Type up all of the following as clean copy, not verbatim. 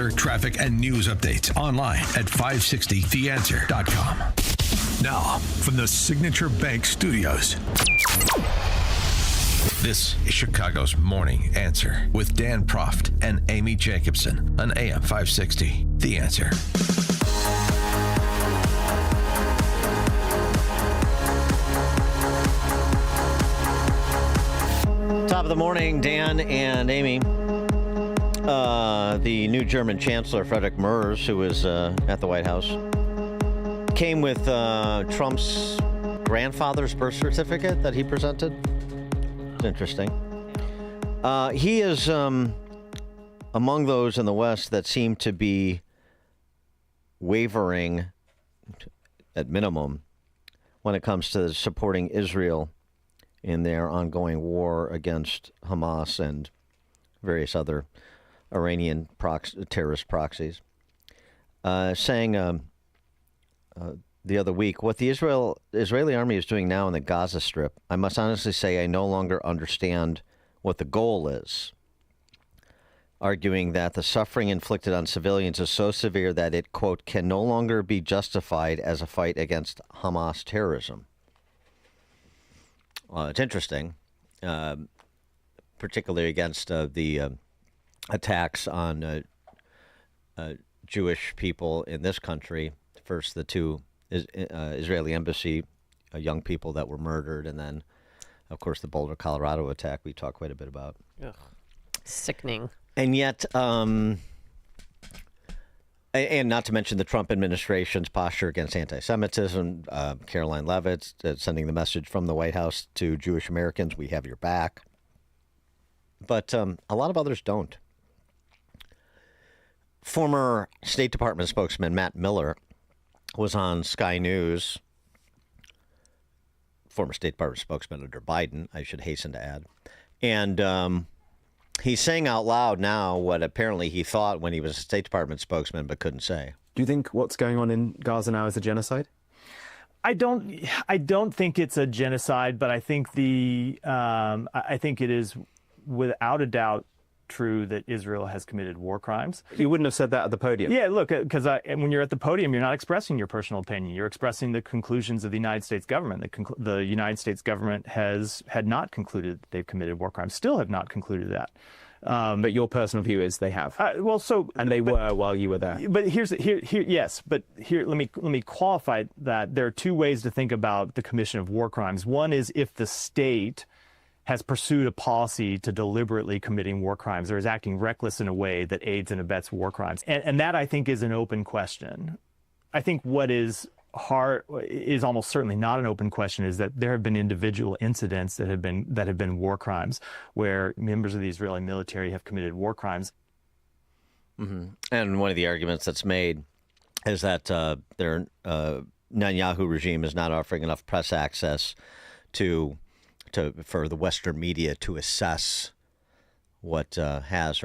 weather, traffic, and news updates online at 560theanswer.com. Now, from the Signature Bank Studios, this is Chicago's Morning Answer with Dan Proft and Amy Jacobson on AM 560. The Answer. Top of the morning, Dan and Amy. The new German Chancellor, Friedrich Merz, who was at the White House, came with Trump's grandfather's birth certificate that he presented. It's interesting. He is among those in the West that seem to be wavering, at minimum, when it comes to supporting Israel in their ongoing war against Hamas and various other Iranian terrorist proxies, saying the other week, what the Israeli army is doing now in the Gaza Strip, I must honestly say I no longer understand what the goal is, arguing that the suffering inflicted on civilians is so severe that it, quote, can no longer be justified as a fight against Hamas terrorism. It's interesting, particularly against the attacks on Jewish people in this country. First, the two Israeli embassy young people that were murdered, and then, of course, the Boulder, Colorado attack we talked quite a bit about. Ugh. Sickening. And yet, and not to mention the Trump administration's posture against anti-Semitism, Caroline Leavitt sending the message from the White House to Jewish Americans, we have your back. But a lot of others don't. Former State Department spokesman Matt Miller was on Sky News, former State Department spokesman under Biden, I should hasten to add. And he's saying out loud now what apparently he thought when he was a State Department spokesman but couldn't say. Do you think what's going on in Gaza now is a genocide? I don't think it's a genocide, but I think I think it is without a doubt true that Israel has committed war crimes. You wouldn't have said that at the podium. Yeah, look, because when you're at the podium, you're not expressing your personal opinion. You're expressing the conclusions of the United States government. The United States government had not concluded that they've committed war crimes, still have not concluded that. But your personal view is they have. And they were while you were there. But let me qualify that. There are two ways to think about the commission of war crimes. One is if the state has pursued a policy to deliberately committing war crimes or is acting reckless in a way that aids and abets war crimes. And that, I think, is an open question. I think what is almost certainly not an open question is that there have been individual incidents that have been war crimes where members of the Israeli military have committed war crimes. Mm-hmm. And one of the arguments that's made is that their Netanyahu regime is not offering enough press access for the Western media to assess what has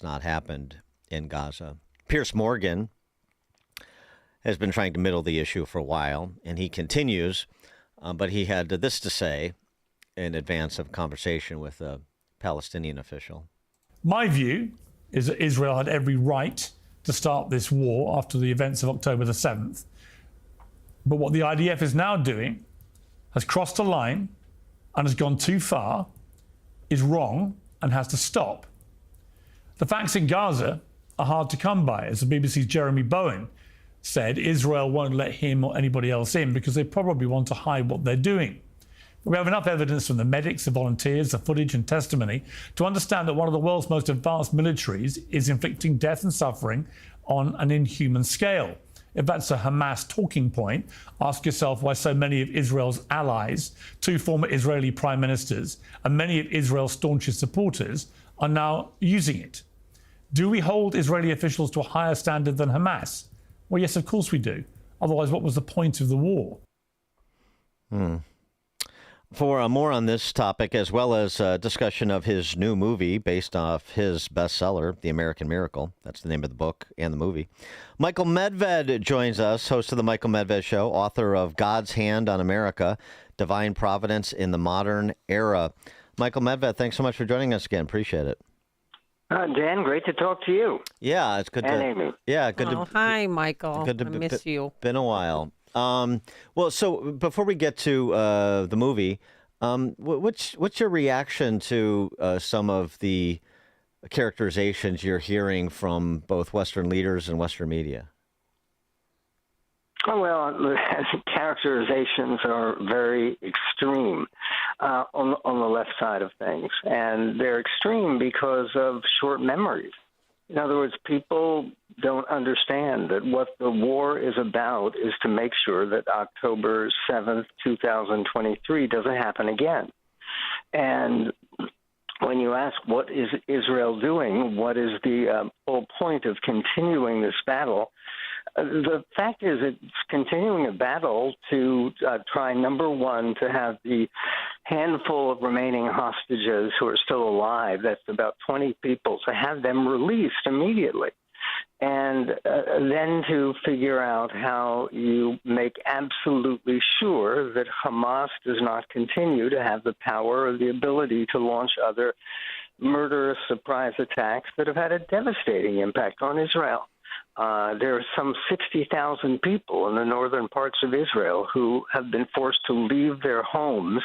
not happened in Gaza. Piers Morgan has been trying to middle the issue for a while, and he continues, but he had this to say in advance of conversation with a Palestinian official. My view is that Israel had every right to start this war after the events of October the 7th. But what the IDF is now doing has crossed a line and has gone too far, is wrong, and has to stop. The facts in Gaza are hard to come by. As the BBC's Jeremy Bowen said, Israel won't let him or anybody else in because they probably want to hide what they're doing. But we have enough evidence from the medics, the volunteers, the footage and testimony to understand that one of the world's most advanced militaries is inflicting death and suffering on an inhuman scale. If that's a Hamas talking point, ask yourself why so many of Israel's allies, two former Israeli prime ministers, and many of Israel's staunchest supporters are now using it. Do we hold Israeli officials to a higher standard than Hamas? Well, yes, of course we do. Otherwise, what was the point of the war? For more on this topic, as well as a discussion of his new movie based off his bestseller, The American Miracle, that's the name of the book and the movie, Michael Medved joins us, host of The Michael Medved Show, author of God's Hand on America, Divine Providence in the Modern Era. Michael Medved, thanks so much for joining us again. Appreciate it. Dan, great to talk to you. Yeah, it's good And to. Amy. Yeah, good Oh, to. hi, Michael. Good to I miss you. Been a while. Well, so before we get to the movie, what's your reaction to some of the characterizations you're hearing from both Western leaders and Western media? Oh, well, the characterizations are very extreme on the left side of things. And they're extreme because of short memories. In other words, people don't understand that what the war is about is to make sure that October 7th, 2023 doesn't happen again. And when you ask what is Israel doing, what is the whole point of continuing this battle, the fact is it's continuing a battle to try, number one, to have the handful of remaining hostages who are still alive, that's about 20 people, to have them released immediately. And then to figure out how you make absolutely sure that Hamas does not continue to have the power or the ability to launch other murderous surprise attacks that have had a devastating impact on Israel. There are some 60,000 people in the northern parts of Israel who have been forced to leave their homes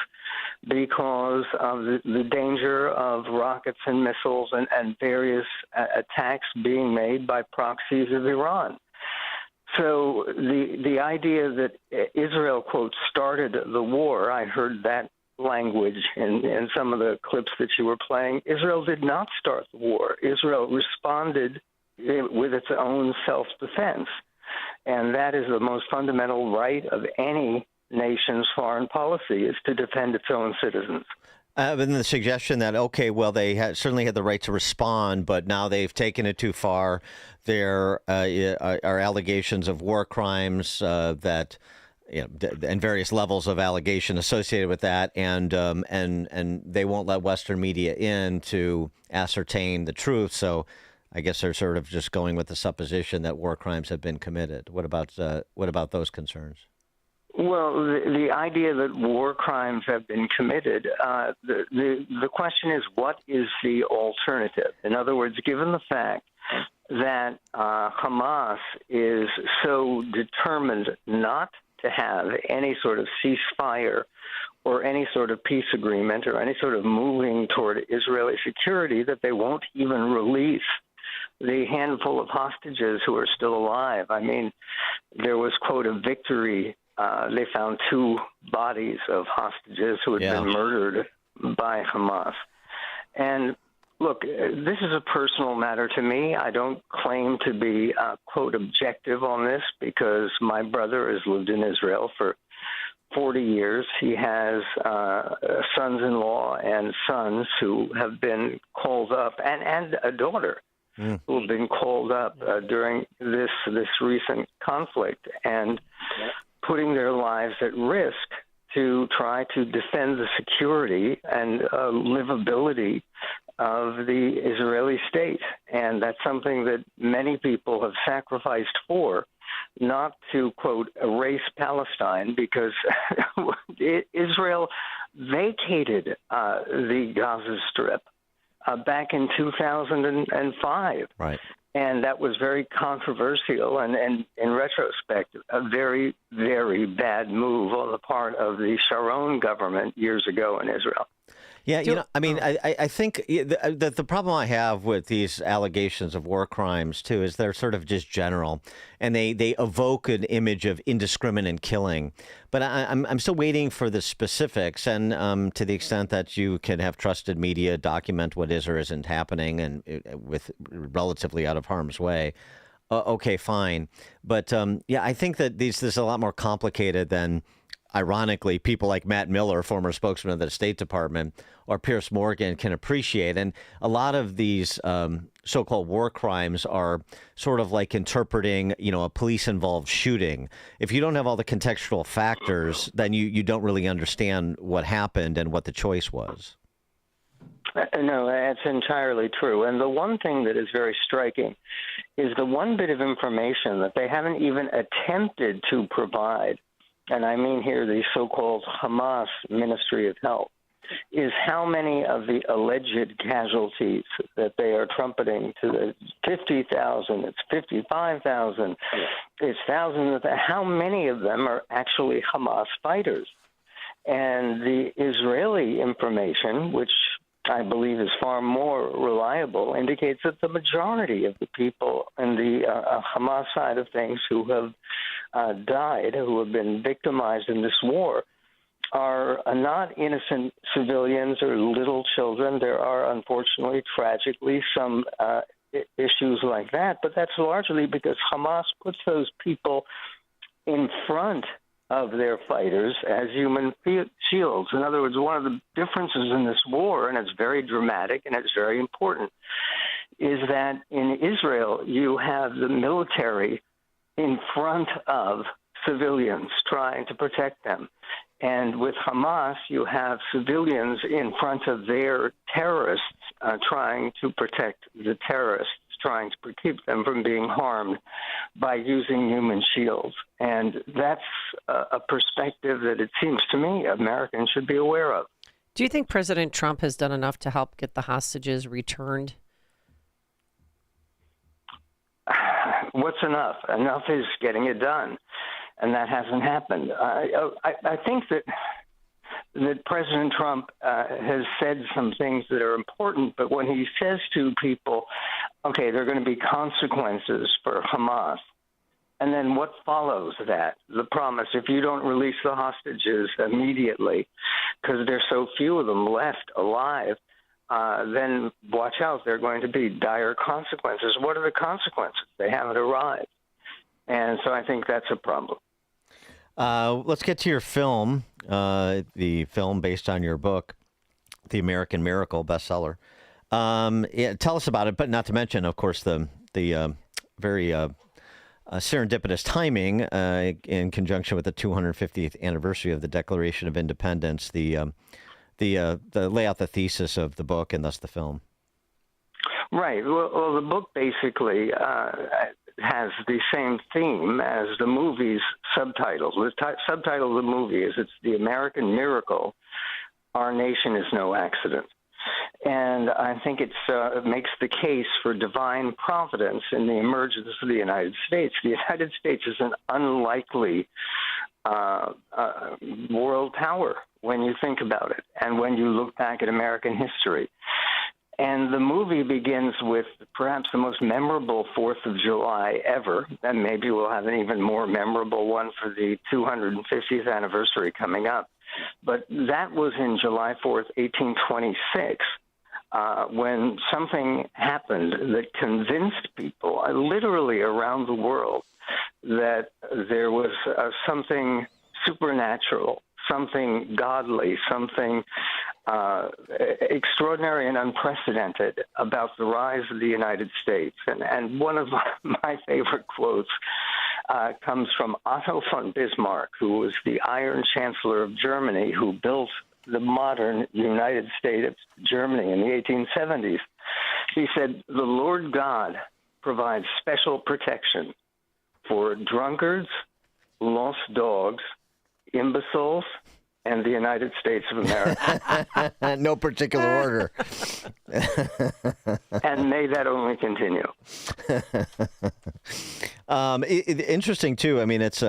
because of the danger of rockets and missiles and various attacks being made by proxies of Iran. So the idea that Israel, quote, started the war, I heard that language in some of the clips that you were playing. Israel did not start the war. Israel responded with its own self-defense. And that is the most fundamental right of any nation's foreign policy, is to defend its own citizens. And the suggestion that, okay, well, they certainly had the right to respond, but now they've taken it too far. There are allegations of war crimes that, and various levels of allegation associated with that, and they won't let Western media in to ascertain the truth. So I guess they're sort of just going with the supposition that war crimes have been committed. What about those concerns? Well, the idea that war crimes have been committed, the question is, what is the alternative? In other words, given the fact that Hamas is so determined not to have any sort of ceasefire or any sort of peace agreement or any sort of moving toward Israeli security, that they won't even release the handful of hostages who are still alive. I mean, there was, quote, a victory. They found 2 bodies of hostages who had been murdered by Hamas. And look, this is a personal matter to me. I don't claim to be, quote, objective on this, because my brother has lived in Israel for 40 years. He has sons-in-law and sons who have been called up, and a daughter who have been called up during this recent conflict, and putting their lives at risk to try to defend the security and livability of the Israeli state. And that's something that many people have sacrificed for, not to, quote, erase Palestine, because Israel vacated the Gaza Strip back in 2005. Right. And that was very controversial and in retrospect, a very, very bad move on the part of the Sharon government years ago in Israel. Yeah, I think the problem I have with these allegations of war crimes, too, is they're sort of just general, and they evoke an image of indiscriminate killing. But I'm still waiting for the specifics, and to the extent that you can have trusted media document what is or isn't happening, and with relatively out of harm's way. Okay, fine. But I think that this is a lot more complicated than, ironically, people like Matt Miller, former spokesman of the State Department, or Piers Morgan can appreciate. And a lot of these so-called war crimes are sort of like interpreting, a police-involved shooting. If you don't have all the contextual factors, then you don't really understand what happened and what the choice was. No, that's entirely true. And the one thing that is very striking is the one bit of information that they haven't even attempted to provide, and I mean here the so-called Hamas Ministry of Health, is how many of the alleged casualties that they are trumpeting to the 50,000, it's 55,000, it's thousands, how many of them are actually Hamas fighters? And the Israeli information, which I believe is far more reliable, indicates that the majority of the people in the Hamas side of things who have died, who have been victimized in this war, are not innocent civilians or little children. There are, unfortunately, tragically, some issues like that, but that's largely because Hamas puts those people in front of their fighters as human shields. In other words, one of the differences in this war, and it's very dramatic and it's very important, is that in Israel you have the military in front of civilians trying to protect them. And with Hamas, you have civilians in front of their terrorists trying to protect the terrorists, trying to keep them from being harmed by using human shields. And that's a perspective that it seems to me Americans should be aware of. Do you think President Trump has done enough to help get the hostages returned? What's enough? Enough is getting it done, and that hasn't happened. I think that President Trump has said some things that are important, but when he says to people, okay, there are going to be consequences for Hamas, and then what follows that? The promise, if you don't release the hostages immediately, because there's so few of them left alive, then watch out, there are going to be dire consequences. What are the consequences? They haven't arrived. And so I think that's a problem. Let's get to your film, the film based on your book, The American Miracle, bestseller. Tell us about it, but not to mention, of course, the very serendipitous timing in conjunction with the 250th anniversary of the Declaration of Independence, the lay out the thesis of the book and thus the film. Right. Well, the book basically has the same theme as the movie's subtitles. The subtitle of the movie is it's The American Miracle, Our Nation is No Accident. And I think it makes the case for divine providence in the emergence of the United States. The United States is an unlikely world power when you think about it and when you look back at American history. And the movie begins with perhaps the most memorable 4th of July ever, and maybe we'll have an even more memorable one for the 250th anniversary coming up. But that was in July 4th, 1826, when something happened that convinced people, literally around the world, that there was something supernatural, something godly, something extraordinary and unprecedented about the rise of the United States. And one of my favorite quotes comes from Otto von Bismarck, who was the Iron Chancellor of Germany, who built the modern United States of Germany in the 1870s. He said, "The Lord God provides special protection for drunkards, lost dogs, imbeciles, and the United States of America." No particular order. And may that only continue. Interesting too. I mean, it's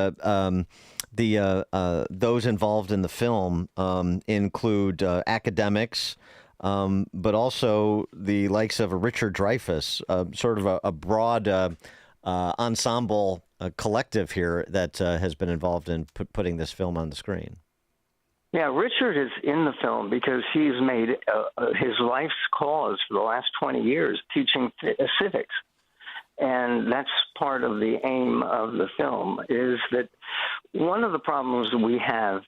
those involved in the film include academics, but also the likes of a Richard Dreyfuss, sort of a broad ensemble collective here that has been involved in putting this film on the screen. Yeah, Richard is in the film because he's made his life's cause for the last 20 years teaching civics. And that's part of the aim of the film, is that one of the problems we have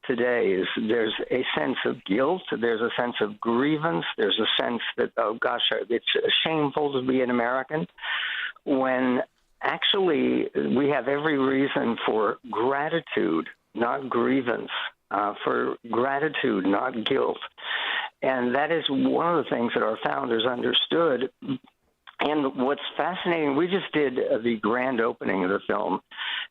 today is there's a sense of guilt, there's a sense of grievance, there's a sense that, oh gosh, it's shameful to be an American, when actually we have every reason for gratitude, not grievance. For gratitude, not guilt. And that is one of the things that our founders understood. And what's fascinating, we just did the grand opening of the film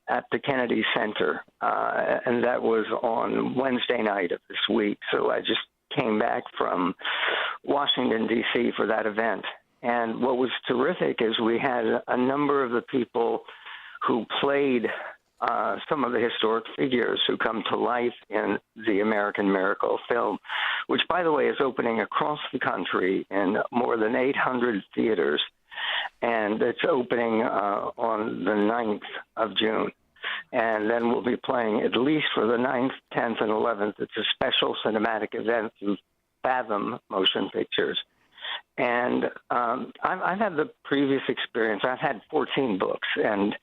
at the Kennedy Center, and that was on Wednesday night of this week. So I just came back from Washington, D.C. for that event. And what was terrific is we had a number of the people who played some of the historic figures who come to life in the American Miracle film, which, by the way, is opening across the country in more than 800 theaters. And it's opening on the 9th of June. And then we'll be playing at least for the 9th, 10th, and 11th. It's a special cinematic event through Fathom Motion Pictures. And I've had the previous experience. I've had 14 books, and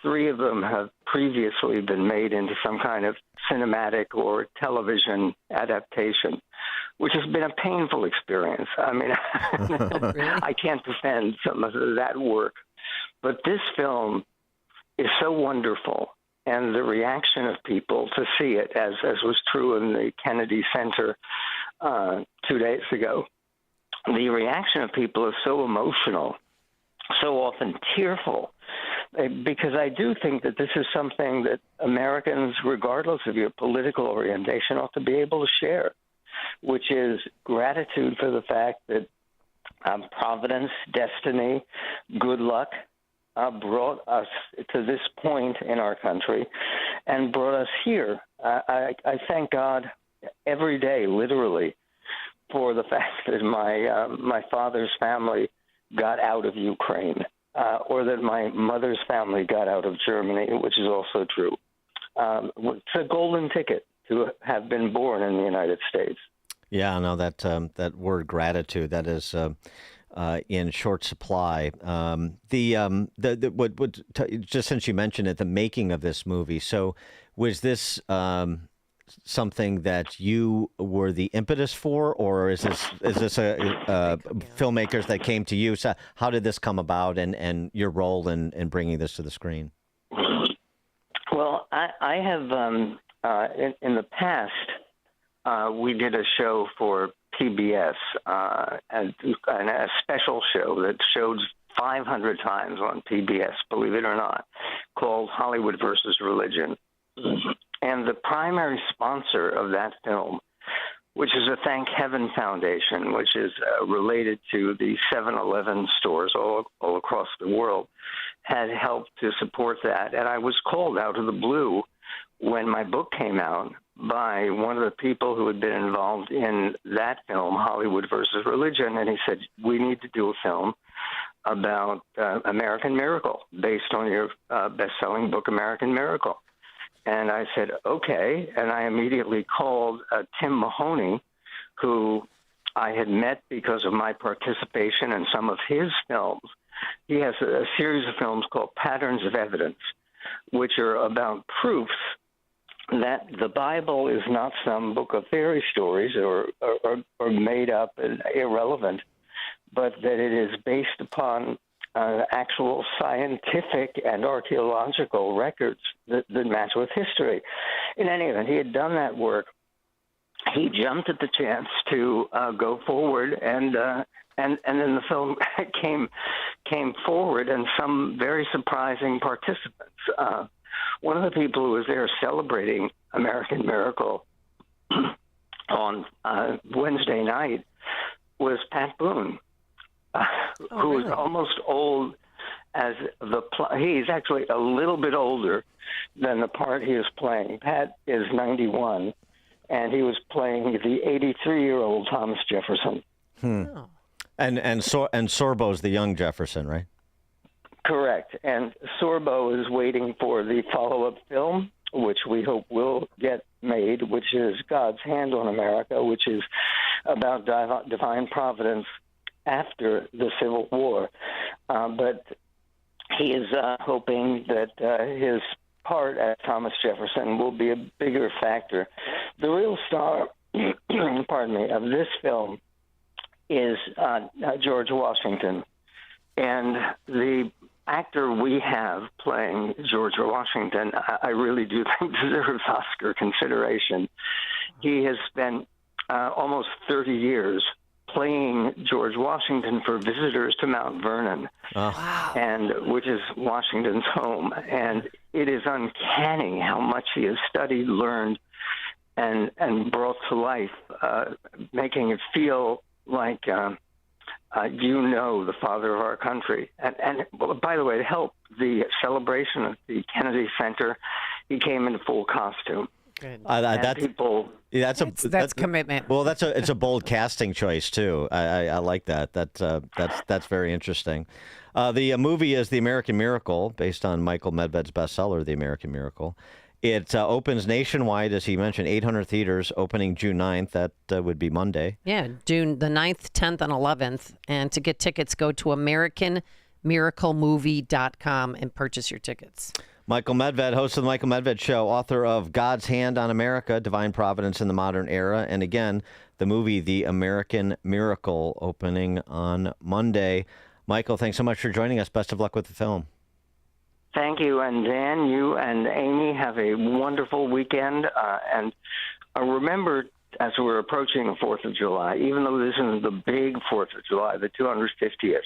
3 of them have previously been made into some kind of cinematic or television adaptation, which has been a painful experience. I mean, I can't defend some of that work. But this film is so wonderful, and the reaction of people to see it, as was true in the Kennedy Center 2 days ago, the reaction of people is so emotional, so often tearful, because I do think that this is something that Americans, regardless of your political orientation, ought to be able to share, which is gratitude for the fact that providence, destiny, good luck brought us to this point in our country and brought us here. I thank God every day, literally, for the fact that my father's family got out of Ukraine, or that my mother's family got out of Germany, which is also true. It's a golden ticket to have been born in the United States. Yeah, no, that word gratitude, that is in short supply. Just since you mentioned it, the making of this movie. So, was this something that you were the impetus for, or is this filmmakers that came to you? So, how did this come about, and your role in bringing this to the screen? Well, I have in the past we did a show for PBS, and a special show that showed 500 times on PBS, believe it or not, called Hollywood versus Religion. And the primary sponsor of that film, which is a Thank Heaven Foundation, which is related to the 7-Eleven stores all across the world, had helped to support that. And I was called out of the blue when my book came out by one of the people who had been involved in that film, Hollywood versus Religion, and he said, we need to do a film about American Miracle, based on your best-selling book, American Miracle. And I said, okay, and I immediately called Tim Mahoney, who I had met because of my participation in some of his films. He has a series of films called Patterns of Evidence, which are about proofs that the Bible is not some book of fairy stories or made up and irrelevant, but that it is based upon actual scientific and archaeological records that match with history. In any event, he had done that work. He jumped at the chance to go forward, and then the film came forward, and some very surprising participants. One of the people who was there celebrating American Miracle on Wednesday night was Pat Boone, who is almost old as he's actually a little bit older than the part he is playing. Pat is 91, and he was playing the 83-year-old Thomas Jefferson. Oh. And Sorbo's the young Jefferson, right? Correct. And Sorbo is waiting for the follow-up film, which we hope will get made, which is God's Hand on America, which is about divine providence after the Civil War. But he is hoping that his part as Thomas Jefferson will be a bigger factor. The real star, pardon me, of this film is George Washington. And the actor we have playing George Washington, I really do think deserves Oscar consideration. He has spent almost 30 years playing George Washington for visitors to Mount Vernon, and which is Washington's home. And it is uncanny how much he has studied, learned, and brought to life, making it feel like the father of our country. And by the way, to help the celebration at the Kennedy Center, he came in full costume. Good. That's commitment. Well, it's a bold casting choice too. I like that. That's very interesting. The movie is The American Miracle, based on Michael Medved's bestseller, The American Miracle. It opens nationwide, as he mentioned, 800 theaters, opening June 9th. That would be Monday. Yeah, June the 9th, 10th, and 11th. And to get tickets, go to AmericanMiracleMovie.com and purchase your tickets. Michael Medved, host of the Michael Medved Show, author of God's Hand on America, Divine Providence in the Modern Era. And again, the movie The American Miracle, opening on Monday. Michael, thanks so much for joining us. Best of luck with the film. Thank you. And Dan, you and Amy have a wonderful weekend. And remember, as we're approaching the 4th of July, even though this isn't the big 4th of July, the 250th,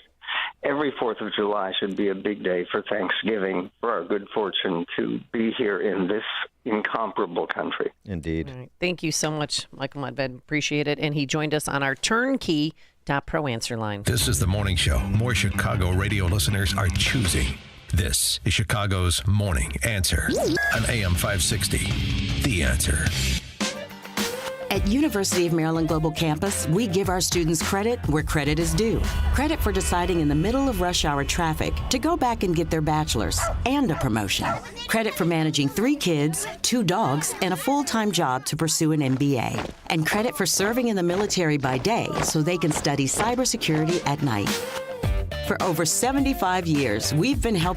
every 4th of July should be a big day for Thanksgiving, for our good fortune to be here in this incomparable country. Indeed. All right. Thank you so much, Michael Medved. Appreciate it. And he joined us on our turnkey.pro answer line. This is the morning show more Chicago radio listeners are choosing. This is Chicago's Morning Answer on AM 560. The Answer. At University of Maryland Global Campus, we give our students credit where credit is due. Credit for deciding in the middle of rush hour traffic to go back and get their bachelor's and a promotion. Credit for managing 3 kids, 2 dogs, and a full-time job to pursue an MBA. And credit for serving in the military by day so they can study cybersecurity at night. For over 75 years, we've been helping